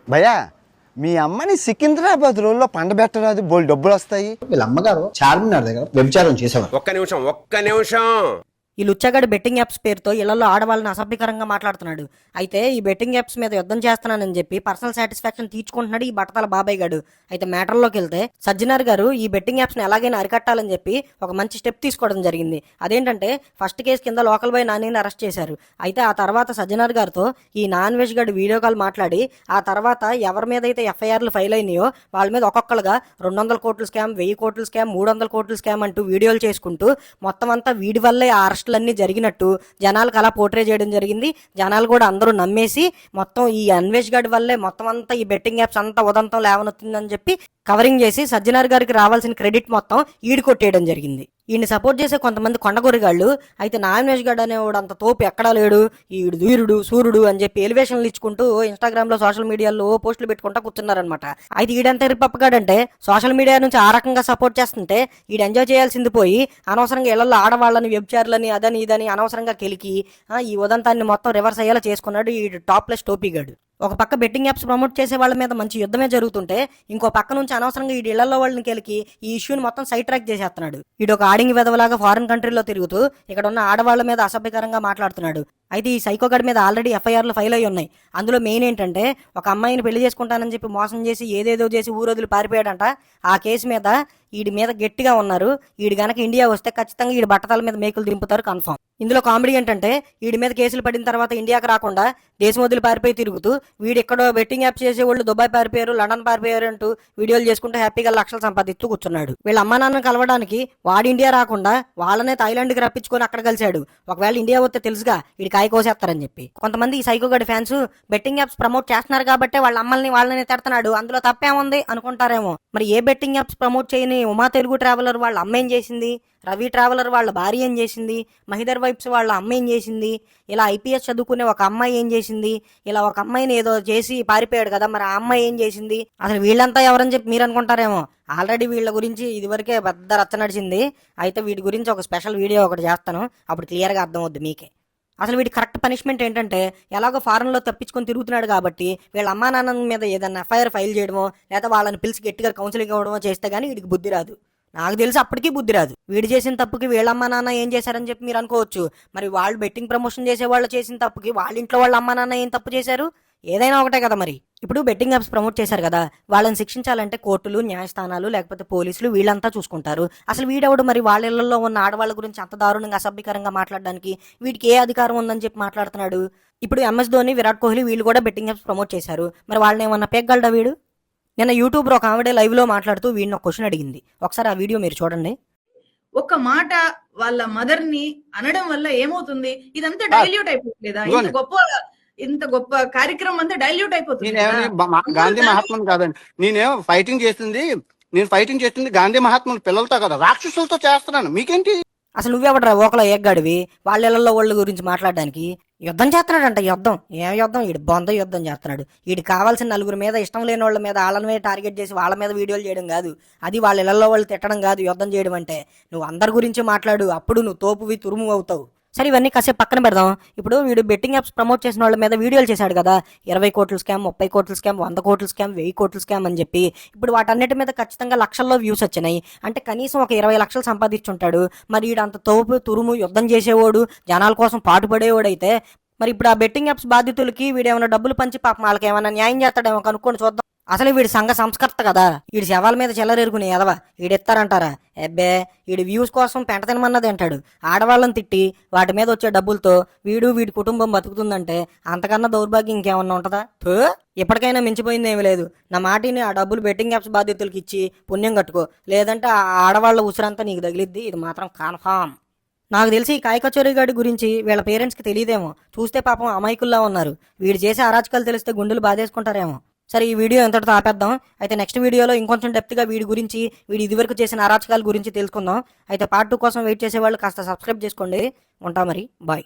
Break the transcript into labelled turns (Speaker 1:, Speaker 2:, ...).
Speaker 1: భయ్యా మీ అమ్మని సికింద్రాబాద్ రోడ్లో పండబెట్టరాదు బోల్ డబ్బులు వస్తాయి.
Speaker 2: వీళ్ళ అమ్మగారు చార్మినార్ దగ్గర వ్యభిచారం చేసేవారు.
Speaker 3: ఒక్క నిమిషం
Speaker 4: ఈ లుచ్చగాడు బెట్టింగ్ యాప్స్ పేరుతో ఇళ్లలో ఆడవాళ్ళని అసభ్యకరంగా మాట్లాడుతున్నాడు. అయితే ఈ బెట్టింగ్ యాప్స్ మీద యుద్ధం చేస్తున్నానని చెప్పి పర్సనల్ సాటిస్ఫాక్షన్ తీర్చుకుంటున్నాడు ఈ బట్టతల బాబాయ్ గాడు. అయితే మ్యాటర్లోకి వెళ్తే సజ్జనార్ గారు ఈ బెట్టింగ్ యాప్స్ని ఎలాగైనా అరికట్టాలని చెప్పి ఒక మంచి స్టెప్ తీసుకోవడం జరిగింది. అదేంటంటే ఫస్ట్ కేసు కింద లోకల్ బాయ్ నానిని అరెస్ట్ చేశారు. అయితే ఆ తర్వాత సజ్జనార్ గారితో ఈ నాన్ వెజ్ గాడు వీడియో కాల్ మాట్లాడి ఆ తర్వాత ఎవరి మీద అయితే ఎఫ్ఐఆర్లు ఫైల్ అయినాయో వాళ్ళ మీద ఒక్కొక్కరుగా 200 కోట్ల స్కామ్, 1000 కోట్ల స్కామ్, 300 కోట్ల స్కామ్ అంటూ వీడియోలు చేసుకుంటూ మొత్తం అంతా వీడి వల్లే ఆ అరెస్టులన్నీ జరిగినట్టు జనాలకు అలా పోర్ట్రే చేయడం జరిగింది. జనాలు కూడా అందరూ నమ్మేసి మొత్తం ఈ అన్వేష్ గాడి వల్లే మొత్తం అంతా ఈ బెట్టింగ్ యాప్స్ అంతా ఉదంతం లేవనొస్తుందని చెప్పి కవరింగ్ చేసి సజ్జనార్ గారికి రావాల్సిన క్రెడిట్ మొత్తం ఈడు కొట్టేయడం జరిగింది. ఈయన్ని సపోర్ట్ చేసే కొంతమంది కొండగొరిగాళ్ళు అయితే నాన్వేష్ గాడు అనేవాడు అంత తోపు ఎక్కడా లేడు, ఈడు ధీరుడు సూర్యుడు అని చెప్పి ఎలివేషన్లు ఇచ్చుకుంటూ ఇన్స్టాగ్రామ్ లో సోషల్ మీడియాలో పోస్టులు పెట్టుకుంటా కూర్చున్నారనమాట. అయితే ఈడంతా రిపప్పగాడంటే సోషల్ మీడియా నుంచి ఆ రకంగా సపోర్ట్ చేస్తుంటే ఈడు ఎంజాయ్ చేయాల్సింది పోయి అనవసరంగా ఇళ్లలో ఆడవాళ్ళని వెబ్చార్లని అదని ఇదని అనవసరంగా కెలికి ఈ ఉదంతాన్ని మొత్తం రివర్స్ అయ్యేలా చేసుకున్నాడు ఈ టాప్లెస్ టోపీగాడు. ఒక పక్క బెట్టింగ్ యాప్స్ ప్రమోట్ చేసే వాళ్ళ మీద మంచి యుద్ధమే జరుగుతుంటే ఇంకో పక్క నుంచి అనవసరంగా ఈ ఇళ్లలో వాళ్ళని కెలికి ఈ ఇష్యూని మొత్తం సైడ్ ట్రాక్ చేసేస్తున్నాడు. ఈడు ఒక ఆడింగ్ వెదవలాగా ఫారెన్ కంట్రీలో తిరుగుతూ ఇక్కడ ఉన్న ఆడవాళ్ల మీద అసభ్యకరంగా మాట్లాడుతున్నాడు. అయితే ఈ సైకోగాడి మీద ఆల్రెడీ ఎఫ్ఐఆర్లు ఫైల్ అయ్యి ఉన్నాయి. అందులో మెయిన్ ఏంటంటే ఒక అమ్మాయిని పెళ్లి చేసుకుంటానని చెప్పి మోసం చేసి ఏదేదో చేసి ఊరొదిలి పారిపోయాడంట. ఆ కేసు మీద ఈడి మీద గట్టిగా ఉన్నారు. ఈడు గనక ఇండియా వస్తే ఖచ్చితంగా ఈడి బట్టతల మీద మేకులు దింపుతారు కన్ఫర్మ్. ఇందులో కామెడీ ఏంటంటే ఈడి మీద కేసులు పడిన తర్వాత ఇండియాకి రాకుండా దేశం వదిలి పారిపోయి తిరుగుతూ వీడు ఎక్కడో బెట్టింగ్ యాప్స్ చేసే వాళ్ళు దుబాయ్ పారిపోయారు, లండన్ పారిపోయారు అంటూ వీడియోలు చేసుకుంటూ హ్యాపీగా లక్షలు సంపాదిస్తూ కూర్చున్నాడు. వీళ్ళ అమ్మా నాన్నను కలవడానికి వాడు ఇండియా రాకుండా వాళ్ళనే థాయిలాండ్కి రప్పించుకొని అక్కడ కలిశాడు. ఒకవేళ ఇండియా వస్తే తెలుసుగా వీడి కాయ కోసేస్తారని చెప్పి. కొంతమంది ఈ సైకోగడి ఫ్యాన్స్ బెట్టింగ్ యాప్స్ ప్రమోట్ చేస్తున్నారు కాబట్టి వాళ్ళ అమ్మల్ని వాళ్ళని తిడుతున్నాడు, అందులో తప్పేముంది అనుకుంటారేమో. మరి ఏ బెట్టింగ్ యాప్స్ ప్రమోట్ చేయని ఉమా తెలుగు ట్రావెలర్ వాళ్ళ అమ్మ ఏం చేసింది, రవి ట్రావెలర్ వాళ్ళ భార్య ఏం చేసింది, మహిదర్ వైబ్స్ వాళ్ళ అమ్మ ఏం చేసింది, ఇలా ఐపీఎస్ చదువుకునే ఒక అమ్మాయి ఏం చేసింది, ఇలా ఒక అమ్మాయిని ఏదో చేసి పారిపోయాడు కదా మరి ఆ అమ్మాయి ఏం చేసింది, అసలు వీళ్ళంతా ఎవరని చెప్పి మీరు అనుకుంటారేమో. ఆల్రెడీ వీళ్ళ గురించి ఇదివరకే పెద్ద రచ్చ నడిచింది. అయితే వీటి గురించి ఒక స్పెషల్ వీడియో ఒకటి చేస్తాను, అప్పుడు క్లియర్గా అర్థమవుద్ది మీకే. అసలు వీడి కరెక్ట్ పనిష్మెంట్ ఏంటంటే ఎలాగో ఫారెన్లో తప్పించుకొని తిరుగుతున్నాడు కాబట్టి వీళ్ళ అమ్మా నాన్న మీద ఏదైనా ఎఫ్ఐఆర్ ఫైల్ చేయడమో లేదా వాళ్ళని పిలిచి గట్టిగా కౌన్సిలింగ్ ఇవ్వడమో చేస్తే గానీ వీడికి బుద్ధి రాదు. నాకు తెలిసి అప్పటికీ బుద్ధి రాదు. వీడు చేసిన తప్పుకి వీళ్ళమ్మ నాన్న ఏం చేశారని చెప్పి మీరు అనుకోవచ్చు. మరి వాళ్ళు బెట్టింగ్ ప్రమోషన్ చేసే వాళ్ళు చేసిన తప్పుకి వాళ్ళ ఇంట్లో వాళ్ళ అమ్మ నాన్న ఏం తప్పు చేశారు, ఏదైనా ఒకటే కదా. మరి ఇప్పుడు బెట్టింగ్ యాప్స్ ప్రమోట్ చేశారు కదా, వాళ్ళని శిక్షించాలంటే కోర్టులు, న్యాయస్థానాలు లేకపోతే పోలీసులు వీళ్ళంతా చూసుకుంటారు. అసలు వీడెవడు మరి వాళ్ళ ఇళ్లలో ఉన్న ఆడవాళ్ళ గురించి అంత దారుణంగా అసభ్యకరంగా మాట్లాడడానికి వీడికి ఏ అధికారం ఉందని చెప్పి మాట్లాడుతున్నాడు. ఇప్పుడు MS ధోని, విరాట్ కోహ్లీ వీళ్ళు కూడా బెట్టింగ్ యాప్స్ ప్రమోట్ చేశారు. మరి వాళ్ళని ఏమన్నా పేగలడా వీడు? నిన్న యూట్యూబ్ లో ఒక ఆవిడ లైవ్ లో మాట్లాడుతూ వీడిని ఒక క్వశ్చన్ అడిగింది. ఒకసారి ఆ వీడియో మీరు చూడండి.
Speaker 5: ఒక మాట వాళ్ళ మదర్ ని అనడం వల్ల ఏమవుతుంది, ఇదంతా డైల్యూట్ అయిపోతుందా? ఇంత గొప్ప కార్యక్రమం అంతా డైల్యూట్ అయిపోతుంది.
Speaker 6: గాంధీ మహాత్ముని కాదండి, నేను ఫైటింగ్ చేస్తుంది గాంధీ మహాత్ముని పిల్లలతో కదా, రాక్షసులతో చేస్తున్నాను. మీకేంటి
Speaker 4: అసలు నువ్వెవడరా ఓకలో ఏగ్గాడివి వాళ్ళ ఇళ్లలో వాళ్ళ గురించి మాట్లాడడానికి? యుద్ధం చేస్తున్నాడంట. యుద్ధం ఏం యుద్ధం? ఈడు బొంద యుద్ధం చేస్తున్నాడు. వీడు కావాల్సిన నలుగురు మీద ఇష్టం లేని వాళ్ళ మీద వాళ్ళని టార్గెట్ చేసి వాళ్ళ మీద వీడియోలు చేయడం కాదు, అది వాళ్ళ ఇళ్లలో వాళ్ళు తిట్టడం కాదు యుద్ధం చేయడం అంటే. నువ్వు అందరి గురించి మాట్లాడు, అప్పుడు నువ్వు తోపువి తురుము అవుతావు. సరే ఇవన్నీ కాసేపు పక్కన పెడదాం. ఇప్పుడు వీడు బెట్టింగ్ యాప్స్ ప్రమోట్ చేసిన వాళ్ళ మీద వీడియోలు చేశాడు కదా, 20 కోట్ల స్కామ్, 30 కోట్ల స్కామ్, 100 కోట్ల స్కామ్, 1000 కోట్ల స్కామ్ అని చెప్పి. ఇప్పుడు వాటన్నిటి మీద ఖచ్చితంగా లక్షల్లో వ్యూస్ వచ్చినాయి. అంటే కనీసం ఒక 20 లక్షలు సంపాదించుంటాడు. మరి వీడు అంత తోపు తురుము యుద్ధం చేసేవాడు, జనాల కోసం పాటుపడేవాడు అయితే మరి ఇప్పుడు ఆ బెట్టింగ్ యాప్స్ బాధితులకి వీడేమైనా డబ్బులు పంచి పాపం వాళ్ళకి ఏమైనా న్యాయం చేస్తాడేమో కనుక్కొని చూద్దాం. అసలు వీడి సంఘ సంస్కర్త కదా, వీడి శవాల మీద చెల్లరేరుకునే ఎదవా వీడెత్తారంటారా? ఎబ్బే, వీడి వ్యూస్ కోసం పెంట తినమన్నది అంటాడు. ఆడవాళ్ళని తిట్టి వాటి మీద వచ్చే డబ్బులతో వీడి కుటుంబం బతుకుతుందంటే అంతకన్నా దౌర్భాగ్యం ఇంకేమన్నా ఉంటుందా? ఇప్పటికైనా మించిపోయింది ఏమి లేదు. నా మాటిని ఆ డబ్బులు బెట్టింగ్ యాప్స్ బాధితులకి ఇచ్చి పుణ్యం కట్టుకో, లేదంటే ఆ ఆడవాళ్ళ ఉసురంతా నీకు తగిలిద్ది, ఇది మాత్రం కన్ఫామ్. నాకు తెలిసి ఈ కాయకచోరీ గాడి గురించి వీళ్ళ పేరెంట్స్కి తెలియదేమో. చూస్తే పాపం అమాయకుల్లా ఉన్నారు. వీడు చేసే అరాచకాలు తెలిస్తే గుండెలు బాధేసుకుంటారేమో. సరే ఈ వీడియో ఎంతటితో ఆపేద్దాం. అయితే నెక్స్ట్ వీడియోలో ఇంకొంచెం డెప్త్గా వీడి గురించి, వీడు ఇదివరకు చేసిన అరాచకాల గురించి తెలుసుకుందాం. అయితే పార్ట్ 2 కోసం వెయిట్ చేసే వాళ్ళు కాస్త సబ్స్క్రైబ్ చేసుకోండి. ఉంటా మరి, బాయ్.